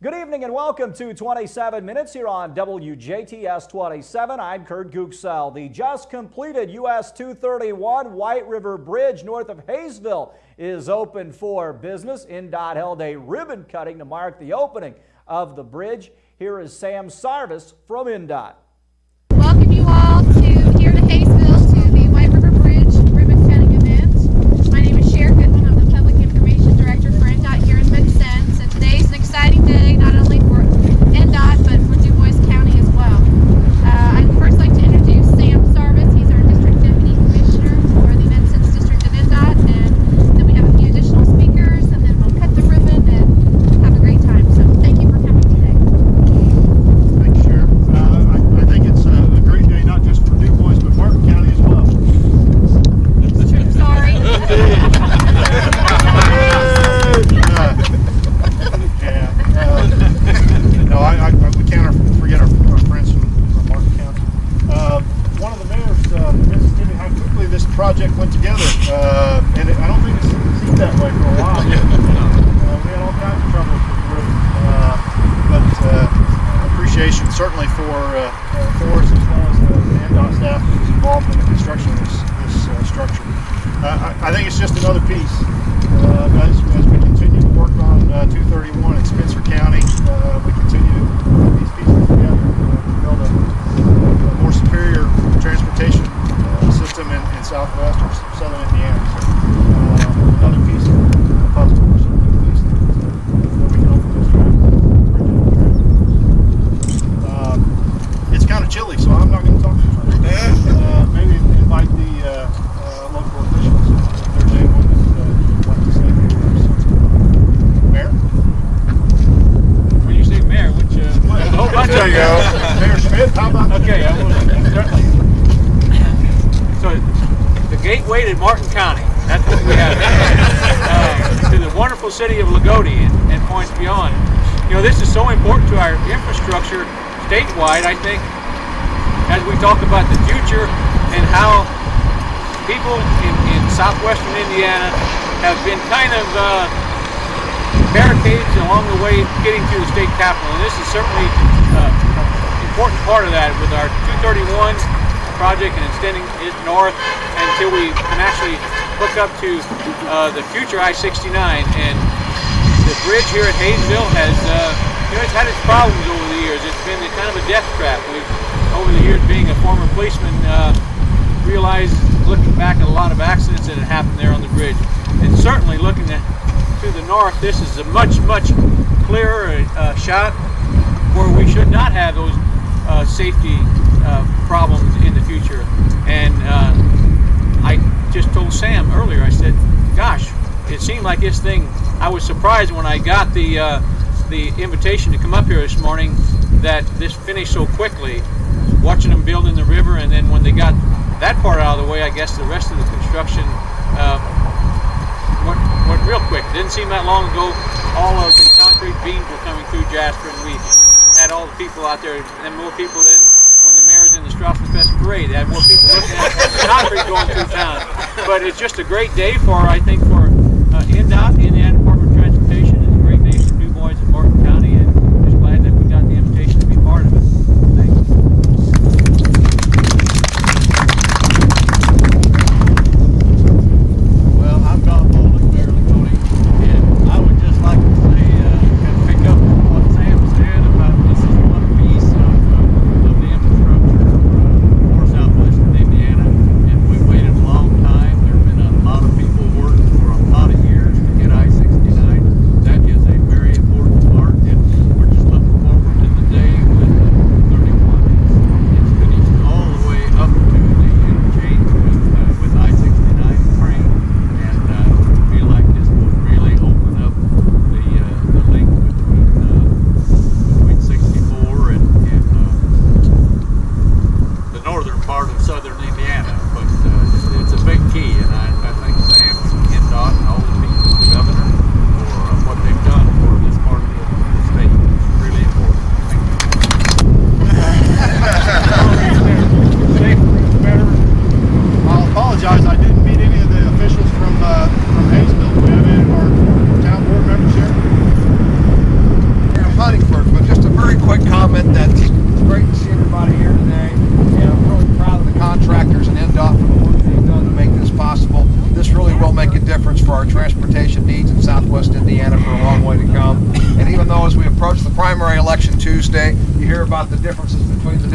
Good evening and welcome to 27 Minutes here on WJTS 27. I'm Kurt Gutgsell. The just completed US 231 White River Bridge north of Haysville is open for business. INDOT held a ribbon cutting to mark the opening of the bridge. Here is Sam Sarvis from INDOT. Welcome you all here to Haysville to the White River Bridge ribbon cutting event. My name is Kurt Gutgsell. I'm the Public Information Director for INDOT here in Mid-Sense, and today is an exciting day not only for INDOT but for Du Bois County as well. I'd first like to introduce Sam Sarvis. He's our District Deputy Commissioner for the Mid-Sense District of INDOT, and then we have a few additional speakers, and then we'll cut the ribbon and have a great time. So thank you for coming today. Thank you, Sheriff. I think it's a great day not just for Du Bois but Martin County as well. Sorry. We can't forget our friends from Martin County. One of the mayors mentioned how quickly this project went together, and I don't think it's seemed that way for a while. We had all kinds of trouble with the roof, but appreciation certainly for us as well as the INDOT staff that was involved in the construction of this structure. I think it's just another piece. As we continue to work on 231 in Spencer County, we continue to put these pieces together to build a more superior transportation system in southwest or southern Indiana. So, another piece of the puzzle. We're certainly pleased that we can open this traffic. It's kind of chilly, so I'm not going to talk too much. Maybe invite the local officials if there's anyone that would like to say anything. Mayor? When you say mayor, which There you go. Mayor Schmidt, how about okay, I will certainly. So the gateway to Martin County, that's what we have. To the wonderful city of Lagodi and points beyond. You know, this is so important to our infrastructure statewide, I think, as we talk about the future and how people in southwestern Indiana have been kind of barricades along the way getting to the state capitol, and this is certainly an important part of that with our 231 project and extending it north until we can actually hook up to the future I-69. And the bridge here at Haysville has, it's had its problems over the years. It's been kind of a death trap. We've, over the years, being a former policeman, realized, looking back at a lot of accidents that had happened there on the bridge. And certainly looking to the north, this is a much clearer shot where we should not have those safety problems in the future. And I just told Sam earlier, I said, gosh, it seemed like this thing, I was surprised when I got the invitation to come up here this morning that this finished so quickly, watching them build in the river, and then when they got that part out of the way, I guess the rest of the construction went real quick. It didn't seem that long ago all of the concrete beams were coming through Jasper, and we had all the people out there, and more people than when the mayor's in the Strassenfest parade. They had more people looking at the concrete going through town. But it's just a great day for, I think, for INDOT, Indiana Department of Transportation. It's a great day for Du Bois and Martin County, and just glad that we got the invitation to be part of it. Thanks. Southwestern Indiana, and we waited a long time. There have been a lot of people working for a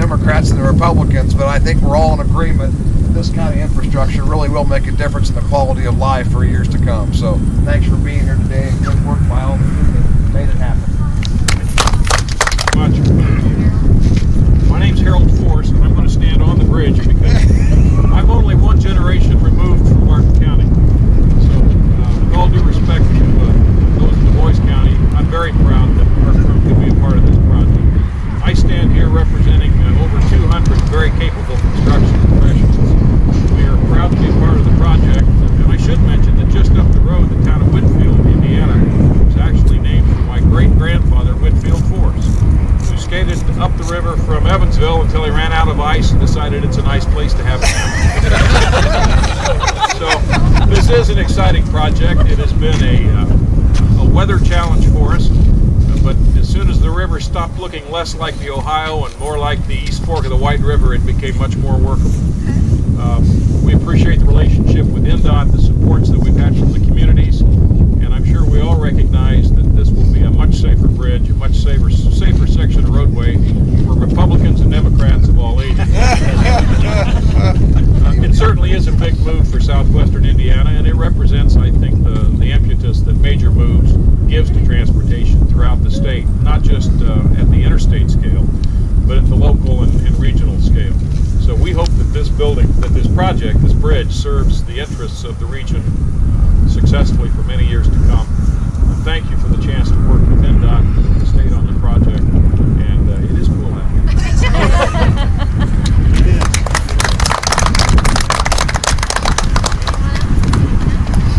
Democrats and the Republicans, but I think we're all in agreement that this kind of infrastructure really will make a difference in the quality of life for years to come. So thanks for being here today, and good work by all of you that made it happen. My name's Harold Force, and I'm going to stand on the bridge because I'm only one generation removed from Martin County. So with all due respect to those in DuBois County, I'm very proud that our firm could be a part of this project. I stand here representing over 200 very capable construction professionals. We are proud to be a part of the project, and I should mention that just up the road, the town of Whitfield, Indiana, was actually named for my great-grandfather, Whitfield Force, who skated up the river from Evansville until he ran out of ice and decided it's a nice place to have a camp. So this is an exciting project. It has been a weather challenge for us, but as soon as the river stopped looking less like the Ohio and more like the East Fork of the White River, it became much more workable. We appreciate the relationship with INDOT, the supports that we've had from the communities, and I'm sure we all recognize that this will be a much safer bridge, a much safer section of roadway for Republicans and Democrats of all ages. It certainly is a big move for southwestern Indiana, and it represents, I think, the impetus that major moves gives to transportation throughout the state, not just at the interstate scale, but at the local and regional scale. So we hope that this project, this bridge, serves the interests of the region successfully for many years to come. Thank you for the chance to work with INDOT and the state on the project, and it is cool out here.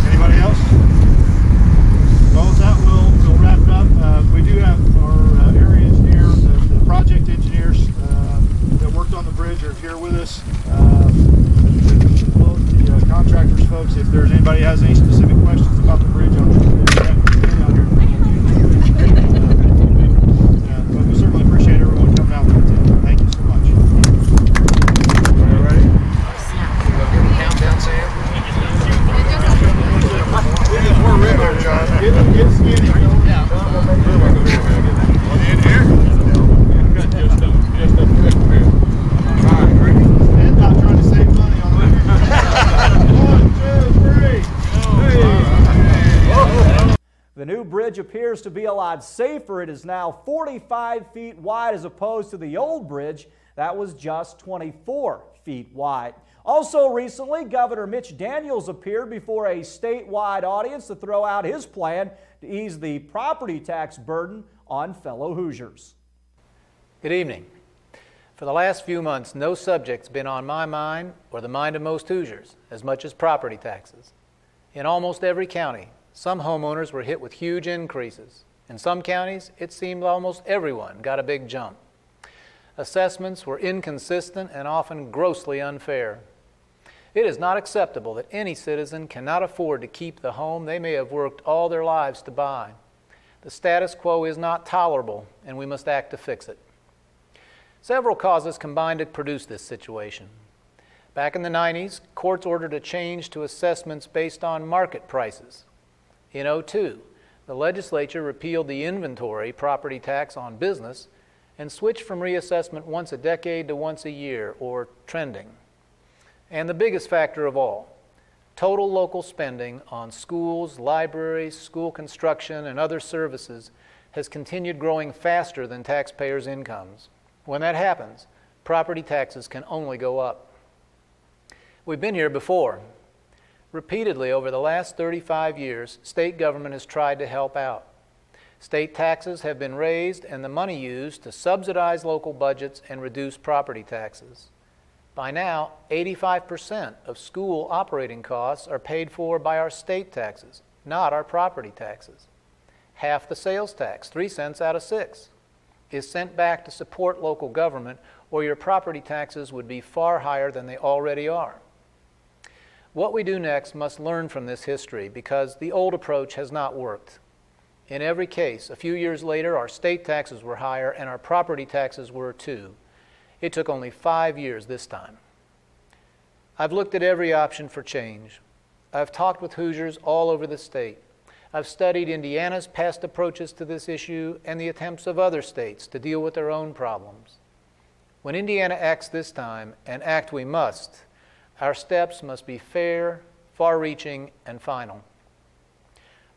Anybody else? Well, with that, we'll wrap it up. We do have our area engineer, the project engineers that worked on the bridge are here with us. The contractors folks, if there's anybody has any specific questions about the bridge, but we certainly appreciate everyone coming out today. Thank you so much. Are you ready? Give me a countdown, Sam. More river, John. Get skinny. In here? Just up And not trying to save money on the 1, 2, 3. The new bridge appears to be a lot safer. It is now 45 feet wide as opposed to the old bridge that was just 24 feet wide. Also recently, Governor Mitch Daniels appeared before a statewide audience to throw out his plan to ease the property tax burden on fellow Hoosiers. Good evening. For the last few months, no subject's been on my mind or the mind of most Hoosiers as much as property taxes. In almost every county, some homeowners were hit with huge increases. In some counties, it seemed almost everyone got a big jump. Assessments were inconsistent and often grossly unfair. It is not acceptable that any citizen cannot afford to keep the home they may have worked all their lives to buy. The status quo is not tolerable, and we must act to fix it. Several causes combined to produce this situation. Back in the 90s, courts ordered a change to assessments based on market prices. In 2002, the legislature repealed the inventory property tax on business and switched from reassessment once a decade to once a year, or trending. And the biggest factor of all, total local spending on schools, libraries, school construction, and other services has continued growing faster than taxpayers' incomes. When that happens, property taxes can only go up. We've been here before. Repeatedly over the last 35 years, state government has tried to help out. State taxes have been raised and the money used to subsidize local budgets and reduce property taxes. By now, 85% of school operating costs are paid for by our state taxes, not our property taxes. Half the sales tax, 3 cents out of 6, is sent back to support local government, or your property taxes would be far higher than they already are. What we do next must learn from this history because the old approach has not worked. In every case, a few years later, our state taxes were higher and our property taxes were too. It took only 5 years this time. I've looked at every option for change. I've talked with Hoosiers all over the state. I've studied Indiana's past approaches to this issue and the attempts of other states to deal with their own problems. When Indiana acts this time, and act we must, our steps must be fair, far-reaching, and final.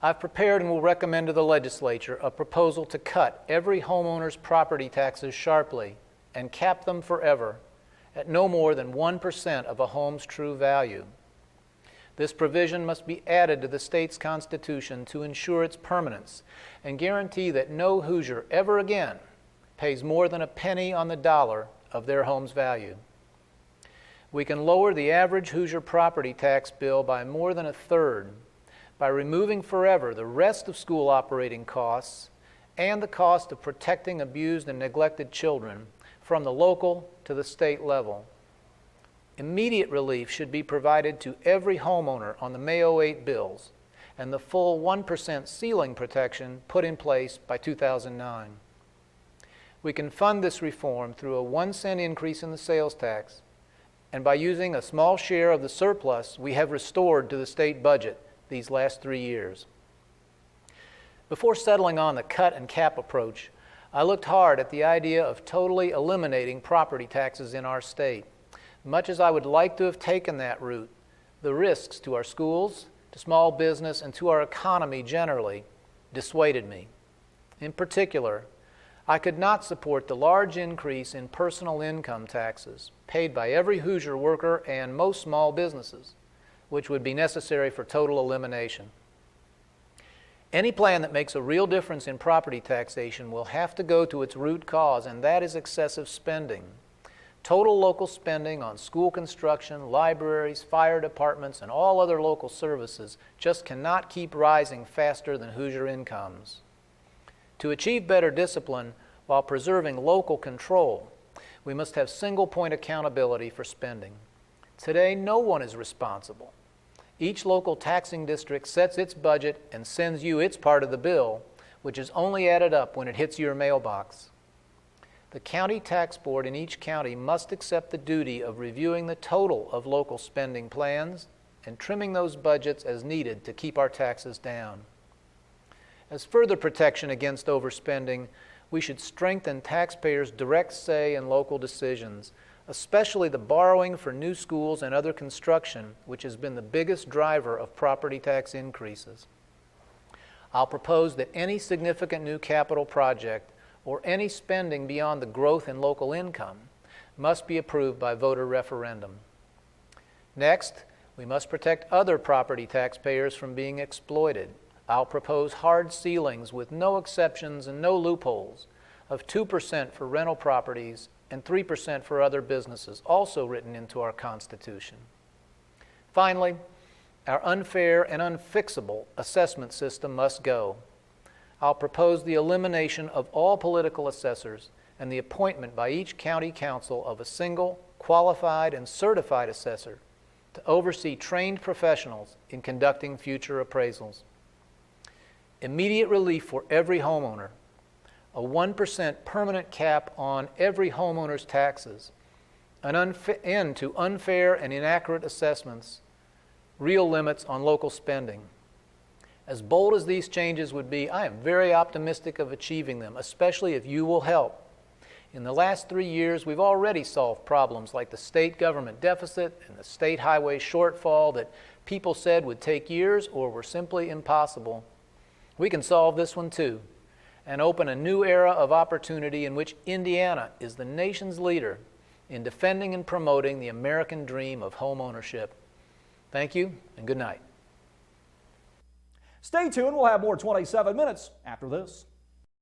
I've prepared and will recommend to the legislature a proposal to cut every homeowner's property taxes sharply and cap them forever at no more than 1% of a home's true value. This provision must be added to the state's constitution to ensure its permanence and guarantee that no Hoosier ever again pays more than a penny on the dollar of their home's value. We can lower the average Hoosier property tax bill by more than a third by removing forever the rest of school operating costs and the cost of protecting abused and neglected children from the local to the state level. Immediate relief should be provided to every homeowner on the May 08 bills and the full 1% ceiling protection put in place by 2009. We can fund this reform through a 1-cent increase in the sales tax and by using a small share of the surplus we have restored to the state budget these last 3 years. Before settling on the cut and cap approach, I looked hard at the idea of totally eliminating property taxes in our state. Much as I would like to have taken that route, the risks to our schools, to small business, and to our economy generally dissuaded me. In particular, I could not support the large increase in personal income taxes paid by every Hoosier worker and most small businesses, which would be necessary for total elimination. Any plan that makes a real difference in property taxation will have to go to its root cause, and that is excessive spending. Total local spending on school construction, libraries, fire departments, and all other local services just cannot keep rising faster than Hoosier incomes. To achieve better discipline while preserving local control, we must have single-point accountability for spending. Today, no one is responsible. Each local taxing district sets its budget and sends you its part of the bill, which is only added up when it hits your mailbox. The county tax board in each county must accept the duty of reviewing the total of local spending plans and trimming those budgets as needed to keep our taxes down. As further protection against overspending, we should strengthen taxpayers' direct say in local decisions, especially the borrowing for new schools and other construction, which has been the biggest driver of property tax increases. I'll propose that any significant new capital project or any spending beyond the growth in local income must be approved by voter referendum. Next, we must protect other property taxpayers from being exploited. I'll propose hard ceilings with no exceptions and no loopholes of 2% for rental properties and 3% for other businesses, also written into our Constitution. Finally, our unfair and unfixable assessment system must go. I'll propose the elimination of all political assessors and the appointment by each county council of a single, qualified, and certified assessor to oversee trained professionals in conducting future appraisals. Immediate relief for every homeowner, a 1% permanent cap on every homeowner's taxes, an end to unfair and inaccurate assessments, real limits on local spending. As bold as these changes would be, I am very optimistic of achieving them, especially if you will help. In the last 3 years, we've already solved problems like the state government deficit and the state highway shortfall that people said would take years or were simply impossible. We can solve this one too and open a new era of opportunity in which Indiana is the nation's leader in defending and promoting the American dream of home ownership. Thank you and good night. Stay tuned. We'll have more 27 Minutes after this.